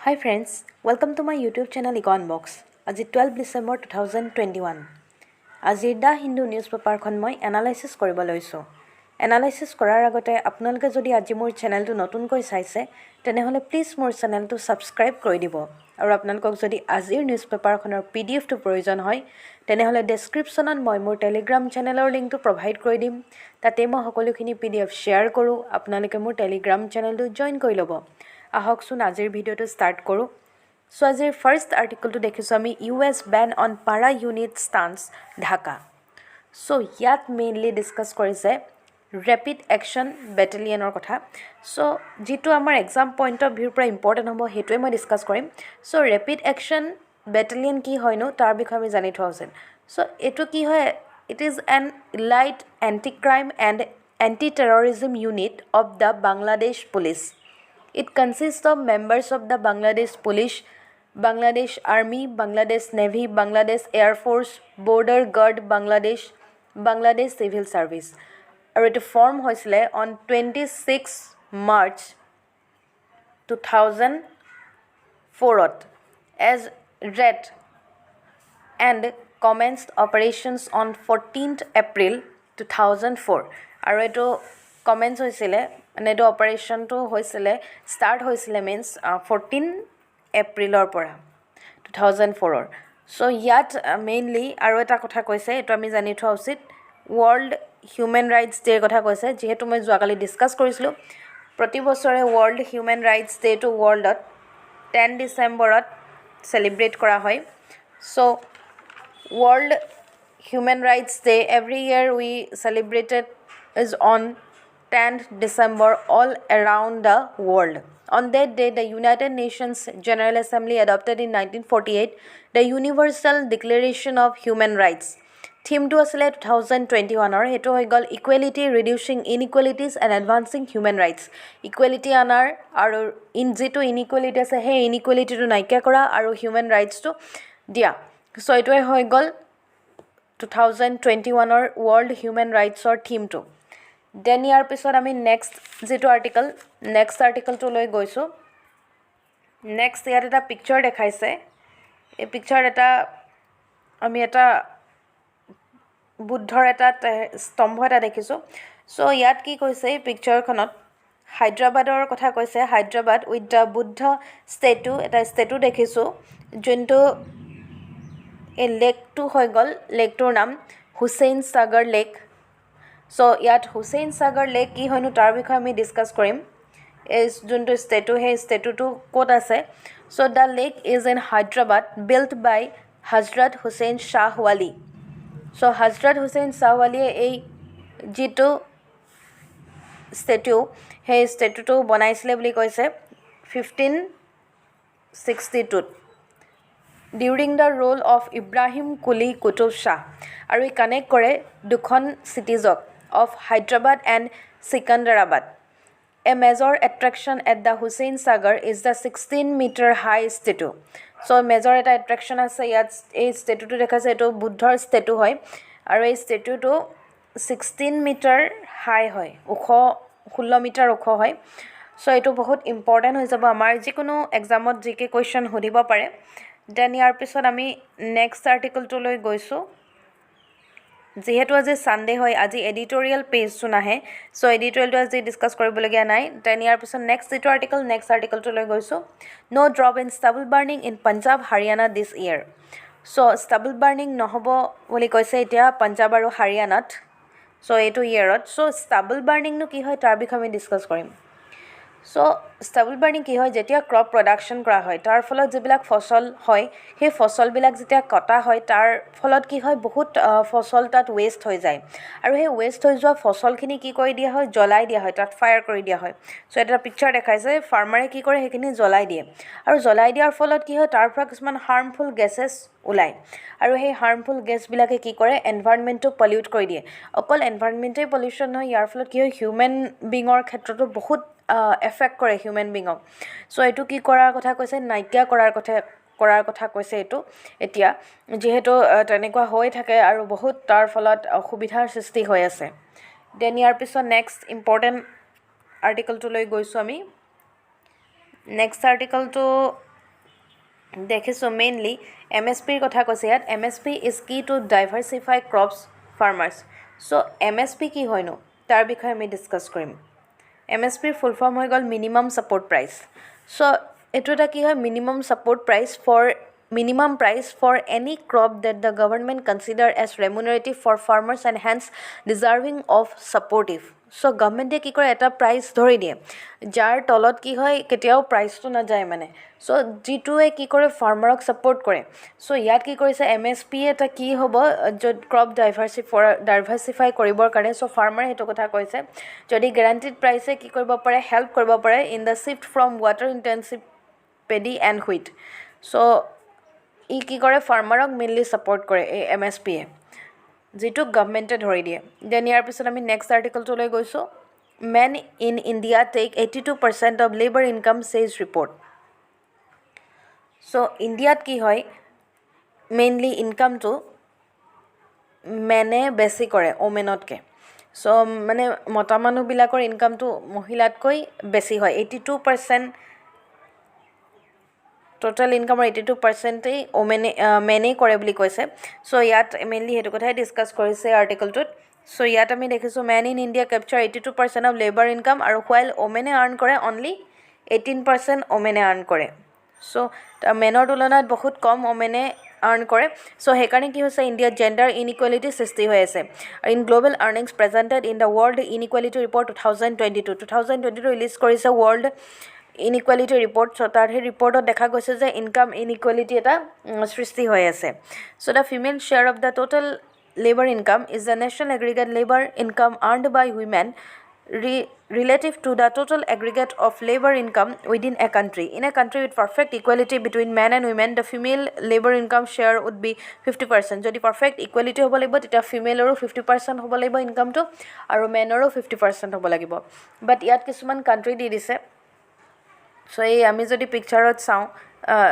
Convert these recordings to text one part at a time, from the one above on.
Hi friends, welcome to my YouTube channel Econ Box. আজি 12 December 2021. আজিৰ দা Hindu news পেপাৰখন মই এনালাইসিস কৰিব লৈছো। এনালাইসিস কৰাৰ আগতে আপোনালোকে যদি আজি মোৰ চেনেলটো নতুনকৈ চাইছে তেনেহলে প্লিজ মোৰ চেনেলটো সাবস্ক্ৰাইব কৰি দিব। আৰু আপোনালোকক যদি আজিৰ নিউজ পেপাৰখনৰ PDF টো প্ৰয়োজন হয় তেনেহলে ডেসক্ৰিপচনত মই মোৰ টেলিগ্ৰাম চেনেলৰ লিংকটো প্ৰভাইড কৰি দিম। তাতে মই সকলোখিনি PDF শ্বেয়াৰ কৰো। আপোনালোকে মোৰ টেলিগ্ৰাম চেনেলটো জয়েন কৰি ল'ব। আহকচোন আজিৰ ভিডিওটো ষ্টাৰ্ট কৰোঁ। সো আজিৰ ফাৰ্ষ্ট আৰ্টিকলটো দেখিছোঁ আমি US ban on para unit stance Dhaka. So ইয়াত মেইনলি ডিসকাস কৰিছে ৰেপিড একশন বেটেলিয়নৰ কথা। সো যেটো আমাৰ এক্সাম পইণ্ট অফ ভিউৰ পৰা ইম্পৰ্টেণ্ট হ'ব হেতুৱে মই ডিসকাস কৰিম। সো ৰেপিড একশন বেটেলিয়ন কি হয়নো তাৰ বিষয়ে আমি জানি থোৱা উচিত। সো এটো কি হয়, it is an elite anti crime and anti terrorism unit of the Bangladesh police. It consists of members of the Bangladesh Police, Bangladesh Army, Bangladesh Navy, Bangladesh Air Force, Border Guard Bangladesh, Bangladesh Civil Service. আৰু এটো form হৈছিলে on 26 March 2004 as RED and commenced operations on 14th April 2004. আৰু এটো comments হৈছিলে মানে এটো অপাৰেশনটো হৈছিলে start হৈছিলে মিন্স 14 এপ্ৰিলৰ পৰা 2004 সো ইয়াত মেইনলি আৰু এটা কথা কৈছে এটো আমি জানি থোৱা উচিত ওয়াৰ্ল্ড হিউম্যান ৰাইটস ডেৰ কথা কৈছে যেহেতু মই যোৱাকালি ডিসকাস কৰিছিলো প্ৰতি বছৰে ওয়াৰ্ল্ড হিউম্যান ৰাইটস ডেটো ওয়াৰ্ল্ডত 10 ডিসেম্বৰত সেলিব্ৰেট কৰা হয় so World Human Rights Day every year we celebrated is on 10th December all around the world. On that day, the United Nations General Assembly adopted in 1948 the Universal Declaration of Human Rights. Theme to asile 2021 or hetu hoy gol equality, reducing inequalities and advancing human rights. Equality anar aru in jeto inequality ase he inequality to naikya kora aru human rights to dia. So it hoy gol 2021 or World Human Rights or theme to. Then ইয়াৰ পিছত আমি next যেটো আৰ্টিকলটো লৈ গৈছো next ইয়াত এটা picture দেখাইছে এই picture এটা আমি এটা বুদ্ধৰ এটা স্তম্ভ এটা দেখিছো সো ইয়াত কি কৈছে এই পিকচাৰখনত হায়দৰাবাদৰ কথা কৈছে Hyderabad with the Buddha statue এটা ষ্টেটু দেখিছো যোনটো এই লেকটো হৈ গল লেকটোৰ নাম হুছেইন সাগৰ লেক সো ইয়াত হুছেইন সাগৰ লেক কি হয়নো তাৰ বিষয়ে আমি ডিসকাস কৰিম is যোনটো ষ্টেটু হে ষ্টেটুটো কোট আছে so the lake is in Hyderabad built by Hazrat Hussain Shah Wali so Hazrat Hussain Shah ওয়ালিয়ে এই যেটো ষ্টেটু হে ষ্টেটুটো বনাইছিলে বুলি কৈছে 1562 during the role of Ibrahim Quli Qutub Shah আৰু ই কানেক্ট কৰে দুখন সিটিজক of Hyderabad and Sikandarabad. A major attraction at the Hussain Sagar is the 16-meter high statue. So major eta attraction ase yat ei statue to dekhase eto buddhor statue hoy aru ei statue to 16 meter high hoy ukho 16 meter ukho hoy so eto bahut important hoi jabo amar jikono exam ot jk question hodibo pare then yar pisot ami next article to loi goisu যেহেতু আজি Sunday হয় আজি এডিটোৰিয়েল পেজটো নাহে so এডিটোৰিয়েলটো আজি discuss কৰিবলগীয়া নাই then ইয়াৰ পিছত next আৰ্টিকলটো লৈ গৈছো নো drop in stubble burning in Punjab Haryana this year so stubble burning নহব বুলি কৈছে এতিয়া পাঞ্জাব আৰু হাৰিয়ানাত সো এইটো ইয়াৰত সো ষ্টাবল বাৰ্নিংনো কি হয় তাৰ বিষয়ে আমি ডিসকাস কৰিম সো ষ্টাবল বাৰ্নিং কি হয় যেতিয়া ক্ৰপ প্ৰডাকশন কৰা হয় তাৰ ফলত যিবিলাক ফসল হয় সেই ফসলবিলাক যেতিয়া কটা হয় তাৰ ফলত কি হয় বহুত ফসল তাত ওয়েস্ট হৈ যায় আৰু সেই ওয়েস্ট হৈ যোৱা ফসলখিনি কি কৰি দিয়া হয় জ্বলাই দিয়া হয় তাত ফায়াৰ কৰি দিয়া হয় সো এটা পিকচাৰ দেখাইছে ফাৰ্মাৰে কি কৰে সেইখিনি জ্বলাই দিয়ে আৰু জ্বলাই দিয়াৰ ফলত কি হয় তাৰ পৰা কিছুমান হাৰ্মফুল গেছেছ ওলাই আৰু সেই হাৰ্মফুল গেছবিলাকে কি কৰে এনভায়ৰনমেন্টটো পলিউট কৰি দিয়ে অকল এনভায়ৰনমেন্টে পলিউশন হয় ইয়াৰ ফলত কি হয় হিউম্যান বিঙৰ ক্ষেত্ৰতো বহুত এফেক্ট কৰে হিউম্যান বিঙক সো এটো কি কৰাৰ কথা কৈছে নাইকিয়া কৰাৰ কথা কৈছে এটো এতিয়া যেহেতু তেনেকুৱা হৈ থাকে আৰু বহুত তাৰ ফলত অসুবিধাৰ সৃষ্টি হৈ আছে দেন ইয়াৰ পিছত নেক্সট ইম্পৰ্টেন্ট আৰ্টিকলটো লৈ গৈছো আমি নেক্সট আৰ্টিকলটো দেখিছোঁ মেইনলি MSPৰ কথা কৈছে ইয়াত MSP ইজ কি টু ডাইভাৰ্চিফাই ক্ৰপছ ফাৰ্মাৰ্ছ চ' MSP কি হয়নো তাৰ বিষয়ে আমি ডিছকাছ কৰিম MSPৰ ফুল ফৰ্ম হৈ গ'ল মিনিমাম ছাপৰ্ট প্ৰাইচ চ' এইটো এটা কি হয় minimum support price for minimum price for any crop that the government consider as remunerative for farmers and hence deserving of supportive so government কি কৰে এটা প্ৰাইচ ধৰি দিয়ে যাৰ তলত কি হয় কেতিয়াও প্ৰাইচটো না যায় মানে সো জিটোৱে কি কৰে ফাৰ্মাৰক সাপোৰ্ট কৰে সো ইয়াত কি কৰিছে MSP এটা কি হ'ব য'ত ক্ৰপ ডাইভাৰ্সিফাই কৰিবৰ কাৰণে সো ফাৰ্মাৰে হেতু কথা কৈছে যদি গ্যাৰান্টিড প্ৰাইসে কি কৰিব পাৰে হেল্প কৰিব পাৰে in the shift from water intensive paddy and wheat so ই কি কৰে ফাৰ্মাৰক মেইনলি সাপোৰ্ট কৰে এই MSP এ যেটো গভৰ্নমেন্টে ধৰি দিয়ে দেন ইয়াৰ পিছত আমি নেক্সট আৰ্টিকলটো লৈ গৈছো men in India take 82% of labor income says report so ইণ্ডিয়াত কি হয় মেইনলি ইনকামটো মেনে বেছি কৰে ওমেনতকে সো মানে মতা মানুহবিলাকৰ ইনকামটো মহিলাতকৈ বেছি হয় 82% total income 82% মেনে কৰে বুলি কৈছে সো ইয়াত মেইনলি হেতু কথাই ডিসকাস কৰিছে আৰ্টিকলটোত সো ইয়াত আমি দেখিছো men in India capture 82% of labor income আৰু while women earn কৰে only 18% women earn কৰে সো মেনৰ তুলনাত বহুত কম women earn কৰে সো হেকাৰণে কি হৈছে ইণ্ডিয়া জেন্ডাৰ ইনইকুৱেলিটি সৃষ্টি হৈ আছে in global earnings presented in the world inequality report 2022 release কৰিছে ওয়াৰ্ল্ড ইনইকুৱেলিটি ৰিপৰ্ট সো তাৰ হে ৰিপৰ্টত দেখা গৈছে যে ইনকাম ইনইকুৱেলিটি এটা সৃষ্টি হৈ আছে so the female share of the total labor income is the national aggregate labor income earned by women relative to the total aggregate of labor income within a country. In a country with perfect equality between men and women, the female labor income share would be 50%. Jodi perfect equality hobo lagibo tita female oru 50% hobo lagibo income to aru men oru 50% hobo lagibo. But yat kisuman country di dise. So ei ami jodi picture ot saw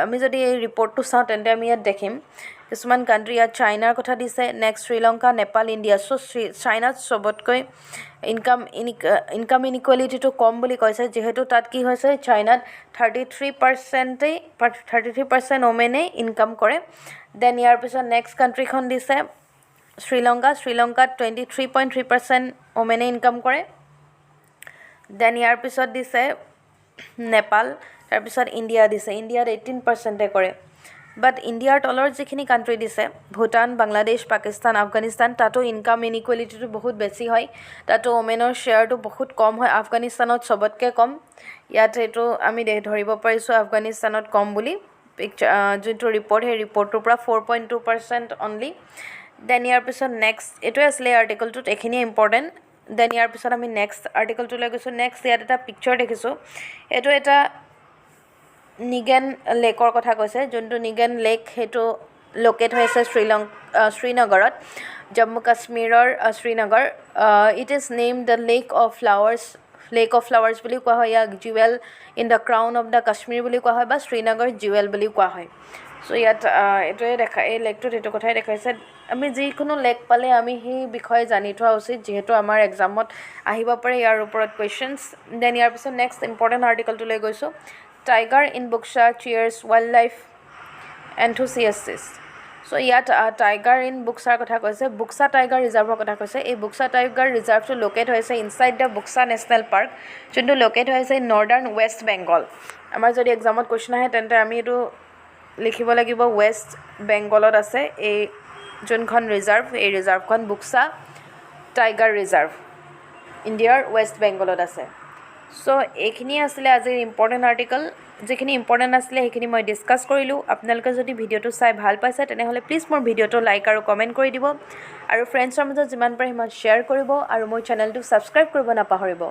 আমি যদি এই ৰিপৰ্টটো চাওঁ তেন্তে আমি ইয়াত দেখিম কিছুমান কান্ট্ৰি ইয়াত চাইনাৰ কথা দিছে next Sri Lanka Nepal India so চাইনাত সবতকৈ ইনকাম ইনইকুৱেলিটিটো কম বুলি কৈছে যেহেতু তাত কি হৈছে চাইনাত 33% ওমেনে ইনকাম কৰে দেন ইয়াৰ পিছত নেক্সট কান্ট্ৰিখন দিছে শ্ৰীলংকাত 23.3% ওমেনে ইনকাম কৰে দেন ইয়াৰ পিছত দিছে নেপাল তাৰ পিছত ইণ্ডিয়া দিছে ইণ্ডিয়াত 18% কৰে বাট ইণ্ডিয়াৰ তলৰ যিখিনি কান্ট্ৰি দিছে ভুটান বাংলাদেশ পাকিস্তান আফগানিস্তান তাতো ইনকাম ইনইকুৱেলিটিটো বহুত বেছি হয় তাতো ওমেনৰ শেয়াৰটো বহুত কম হয় আফগানিস্তানত সবতকৈ কম ইয়াত এটো আমি ধৰিব পাৰিছো আফগানিস্তানত কম বুলি যোনটো ৰিপৰ্ট হে ৰিপৰ্টৰ পৰা 4.2% অনলি দেন ইয়াৰ পিছত নেক্সট এটো আসলে আৰ্টিকলটোত এখিনি ইম্পৰ্টেন্ট দেন ইয়াৰ পিছত আমি নেক্সট আৰ্টিকলটো লৈ গৈছো নেক্সট ইয়াত এটা পিকচাৰ দেখিছো এটো এটা নিগেন লেকৰ কথা কৈছে যোনটো নিগেন লেক হেতু লোকেট হৈছে শ্ৰীনগৰত জম্মু কাশ্মীৰৰ Srinagar it is named the lake of flowers বুলি কোৱা হয় ইয়াক jewel in the crown of the Kashmir বুলি কোৱা হয় বা শ্ৰীনগৰ জুৱেল বুলি কোৱা হয় সো ইয়াত এটোৱে দেখা এই লেকটোত এটো কথাই দেখাইছে আমি যিকোনো লেক পালে আমি সেই বিষয়ে জানি থোৱা উচিত যেহেতু আমাৰ এক্সামত আহিব পাৰে ইয়াৰ ওপৰত কোৱেশ্চনছ দেন ইয়াৰ পিছত নেক্সট ইম্পৰ্টেন্ট আৰ্টিকলটো লৈ গৈছো Tiger in Buxa cheers wildlife enthusiasts. So yat tiger in Buxa kotha koise Buxa Tiger Reserve kotha koise ei Buxa Tiger Reserve to locate hoise inside the Buxa National Park jonto locate hoise in northern West Bengal amar jodi exam ot question ahe tente ami etu likhibo lagibo West Bengal ot ase ei jonkhon reserve ei reserve kon Buxa Tiger Reserve India's West Bengal ot ase so এইখিনি আসলে আজি important article যেখিনি important আসলে সেইখিনি মই discuss কৰিলো আপোনালোকে যদি ভিডিওটো চাই ভাল পাইছে তেনেহলে প্লিজ মোৰ ভিডিওটো লাইক আৰু কমেন্ট কৰি দিব আৰু ফ্ৰেণ্ডছৰ মাজত যিমান পাৰে সিমান শেয়াৰ কৰিব আৰু মোৰ চেনেলটো সাবস্ক্ৰাইব কৰিব নাপাহৰিব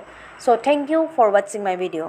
so thank you for watching my video